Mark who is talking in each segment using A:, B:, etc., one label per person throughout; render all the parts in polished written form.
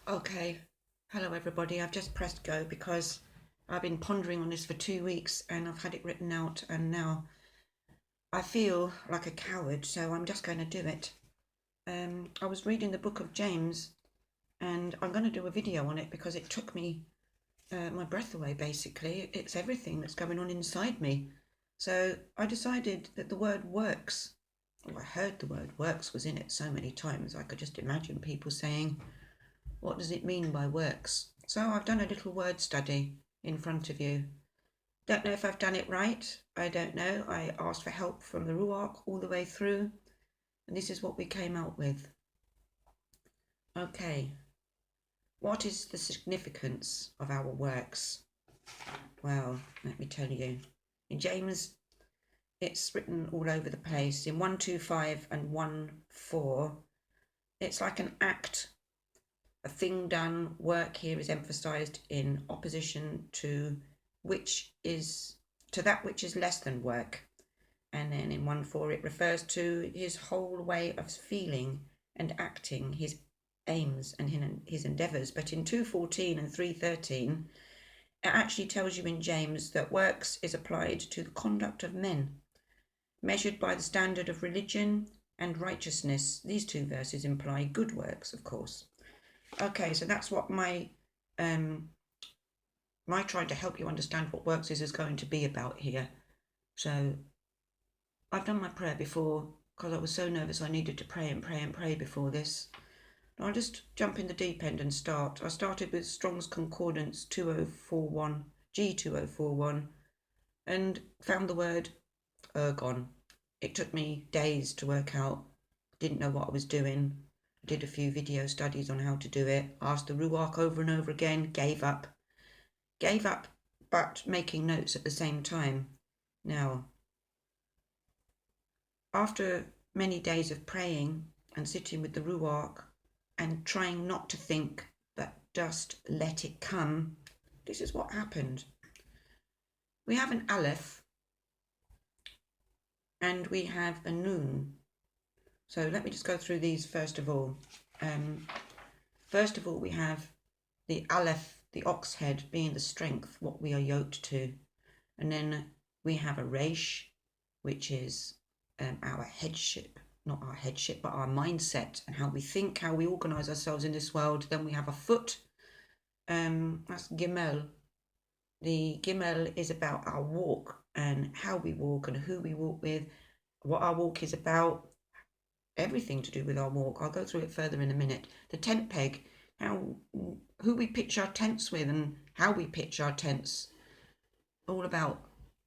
A: Okay. Hello, everybody. I've just pressed go because I've been pondering on this for 2 weeks and I've had it written out, and now I feel like a coward, so I'm just going to do it. I was reading the book of James and I'm going to do a video on it because it took me my breath away, basically. It's everything that's going on inside me. So I decided that the word works, well, I heard the word works was in it so many times, I could just imagine people saying, what does it mean by works? So I've done a little word study in front of you. Don't know if I've done it right. I don't know. I asked for help from the Ruach all the way through, and this is what we came out with. Okay, what is the significance of our works? Well, let me tell you. In James, it's written all over the place. In 125 and 1:4, it's like an act, a thing done. Work here is emphasized in opposition to that which is less than work. And then in 1:4 it refers to his whole way of feeling and acting, his aims and his endeavours. But in 2:14 and 3:13 it actually tells you in James that works is applied to the conduct of men, measured by the standard of religion and righteousness. These two verses imply good works, of course. Okay, so that's what my trying to help you understand what works is going to be about here. So I've done my prayer before because I was so nervous I needed to pray and pray and pray before this. I'll just jump in the deep end and start. I started with Strong's Concordance 2041, G2041, and found the word ergon. It took me days to work out. Didn't know what I was doing. I did a few video studies on how to do it. Asked the Ruach over and over again. Gave up, but making notes at the same time. Now, after many days of praying and sitting with the Ruach and trying not to think, but just let it come, this is what happened. We have an Aleph and we have a Nun. So let me just go through these first of all. First of all, we have the Aleph, the ox head, being the strength, what we are yoked to. And then we have a Resh, which is our headship, not our headship, but our mindset and how we think, how we organize ourselves in this world. Then we have a foot, that's Gimel. The Gimel is about our walk and how we walk and who we walk with, what our walk is about, everything to do with our walk. I'll go through it further in a minute. The tent peg, who we pitch our tents with and how we pitch our tents, all about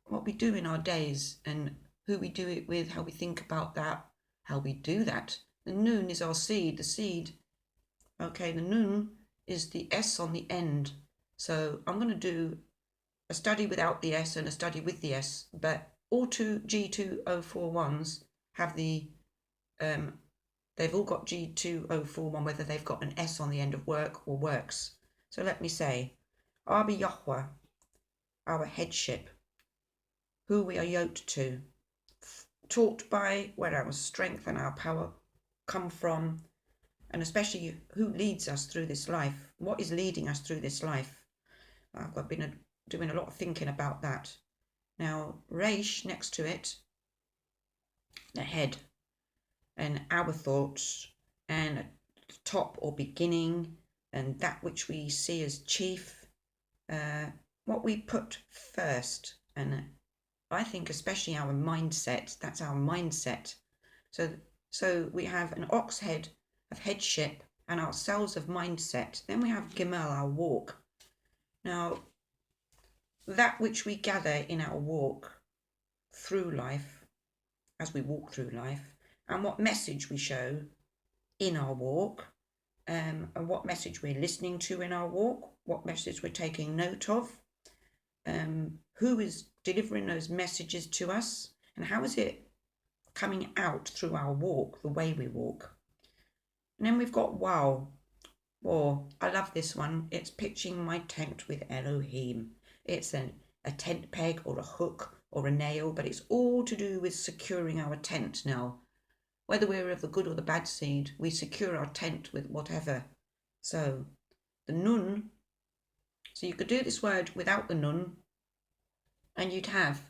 A: what we do in our days and who we do it with, how we think about that, how we do that. The Nun is our seed, the seed. Okay, the Nun is the S on the end. So I'm going to do a study without the S and a study with the S, but all two G2041s have they've all got G2041, whether they've got an S on the end of work or works. So let me say, Abi Yahweh, our headship, who we are yoked to, taught by, where our strength and our power come from, and especially who leads us through this life. What is leading us through this life? I've been doing a lot of thinking about that. Now, Reish, next to it, the head, and our thoughts, and top or beginning, and that which we see as chief, what we put first. And I think especially our mindset, that's our mindset. So we have an ox head of headship and ourselves of mindset. Then we have Gimel, our walk. Now, that which we gather in our walk through life, as we walk through life, and what message we show in our walk, and what message we're listening to in our walk, what message we're taking note of, who is delivering those messages to us, and how is it coming out through our walk, the way we walk. And then we've got wow. Oh, I love this one. It's pitching my tent with Elohim. It's a tent peg or a hook or a nail, but it's all to do with securing our tent now. Whether we're of the good or the bad seed, we secure our tent with whatever. So the nun. So you could do this word without the nun, and you'd have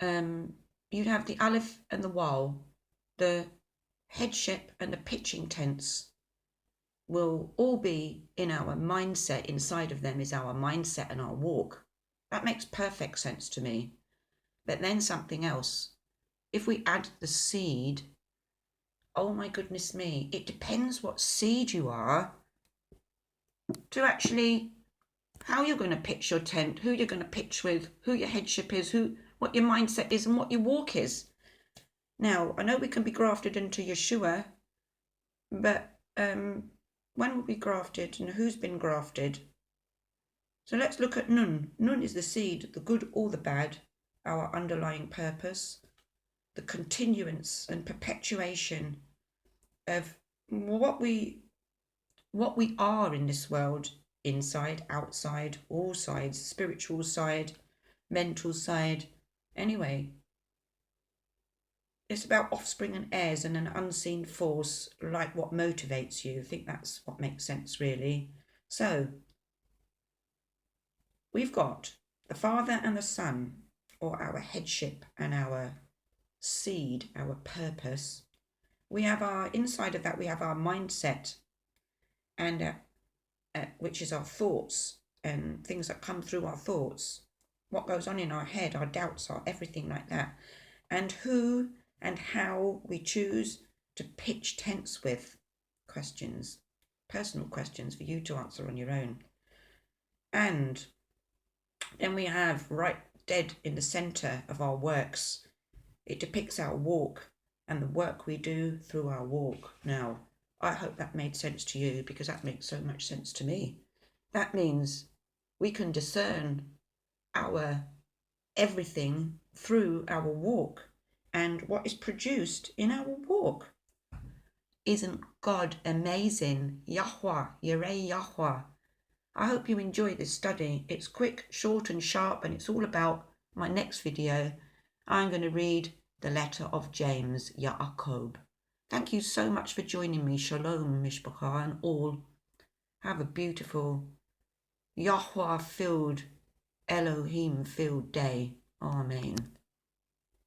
A: the aleph and the waw, the headship and the pitching tense will all be in our mindset. Inside of them is our mindset and our walk. That makes perfect sense to me. But then something else. If we add the seed, oh my goodness me, it depends what seed you are to actually how you're going to pitch your tent, who you're going to pitch with, who your headship is, what your mindset is, and what your walk is. Now, I know we can be grafted into Yeshua, but when were we grafted and who's been grafted? So let's look at Nun. Nun is the seed, the good or the bad, our underlying purpose, the continuance and perpetuation of what we are in this world, inside, outside, all sides, spiritual side, mental side. Anyway, it's about offspring and heirs and an unseen force, like what motivates you. I think that's what makes sense, really. So, we've got the Father and the Son, or our headship and our seed, our purpose. We have inside of that, we have our mindset, and which is our thoughts and things that come through our thoughts, what goes on in our head, our doubts, our everything like that, and who and how we choose to pitch tents with questions, personal questions for you to answer on your own. And then we have right dead in the center of our works, it depicts our walk and the work we do through our walk. Now, I hope that made sense to you, because that makes so much sense to me. That means we can discern our everything through our walk and what is produced in our walk. Isn't God amazing? Yahweh, Yireh Yahweh. I hope you enjoy this study. It's quick, short and sharp, and it's all about my next video. I'm going to read the letter of James, Yaakov. Thank you so much for joining me. Shalom, Mishpacha, and all. Have a beautiful Yahweh-filled, Elohim-filled day. Amen.